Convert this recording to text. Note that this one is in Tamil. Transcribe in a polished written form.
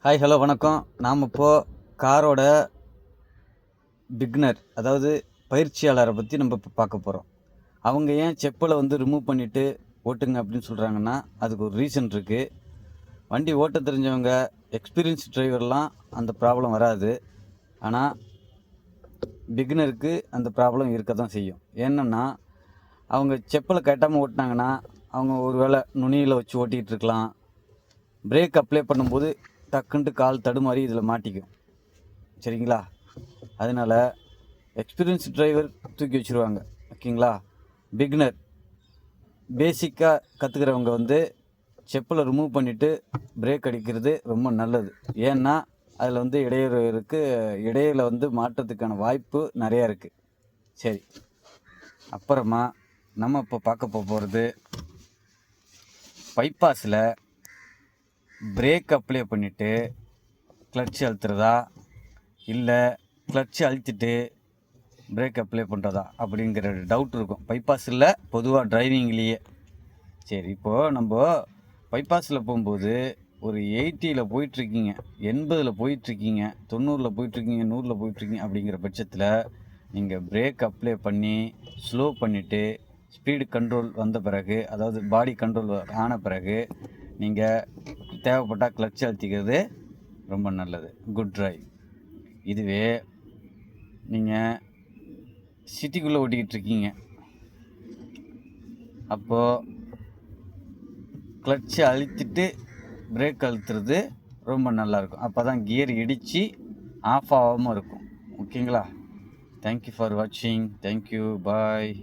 ஹாய் ஹலோ வணக்கம். நாம் இப்போது காரோட பிக்னர், அதாவது பயிற்சியாளரை பற்றி நம்ம இப்போ பார்க்க போகிறோம். அவங்க ஏன் செப்பலை ரிமூவ் பண்ணிவிட்டு ஓட்டுங்க அப்படின்னு சொல்கிறாங்கன்னா, அதுக்கு ஒரு ரீசன் இருக்குது. வண்டி ஓட்ட தெரிஞ்சவங்க, எக்ஸ்பீரியன்ஸ் டிரைவர்லாம் அந்த ப்ராப்ளம் வராது. ஆனால் பிகினருக்கு அந்த ப்ராப்ளம் இருக்க தான் செய்யும். என்னென்னா, அவங்க செப்பலை கட்டாமல் ஓட்டினாங்கன்னா, அவங்க ஒரு வேளை நுனியில் வச்சு ஓட்டிகிட்டு இருக்கலாம். பிரேக் அப்ளை பண்ணும்போது டக்குன்ட்டு கால் தடுமாறி இதில் மாட்டிக்கும். சரிங்களா? அதனால் எக்ஸ்பீரியன்ஸ் டிரைவர் தூக்கி வச்சுருவாங்க. ஓகேங்களா? பிகினர் பேசிக்காக கற்றுக்கிறவங்க செப்பலை ரிமூவ் பண்ணிவிட்டு பிரேக் அடிக்கிறது ரொம்ப நல்லது. ஏன்னா அதில் இடையூறு இருக்குது. இடையில மாற்றத்துக்கான வாய்ப்பு நிறையா இருக்குது. சரி, அப்புறமா நம்ம இப்போ பார்க்க போகிறது பைபாஸில் பிரேக் அப்ளை பண்ணிவிட்டு கிளட்ச் அழுத்துறதா, இல்லை கிளட்ச் அழுத்திட்டு பிரேக் அப்ளை பண்ணுறதா அப்படிங்கிற டவுட் இருக்கும் பைபாஸில், பொதுவாக டிரைவிங்லேயே. சரி, இப்போது நம்ம பைபாஸில் போகும்போது ஒரு 80ல் போயிட்டுருக்கீங்க, 80ல் போயிட்டுருக்கீங்க, 90ல் போயிட்டுருக்கீங்க, 100ல் போயிட்டுருக்கீங்க அப்படிங்கிற பட்சத்தில் நீங்கள் பிரேக் அப்ளை பண்ணி ஸ்லோ பண்ணிவிட்டு ஸ்பீடு கண்ட்ரோல் வந்த பிறகு, அதாவது பாடி கண்ட்ரோல் ஆன பிறகு நீங்கள் தேவைப்பட்டால் கிளட்ச் அழுத்திக்கிறது ரொம்ப நல்லது. Good drive. இதுவே நீங்கள் சிட்டிக்குள்ளே ஓட்டிக்கிட்டு இருக்கீங்க, அப்போது கிளட்சை அழுத்திட்டு பிரேக் அழுத்துறது ரொம்ப நல்லாயிருக்கும். அப்போ தான் கியர் இடித்து ஆஃப் ஆகாமல் இருக்கும். ஓகேங்களா? தேங்க்யூ ஃபார் வாட்சிங். தேங்க்யூ. பாய்.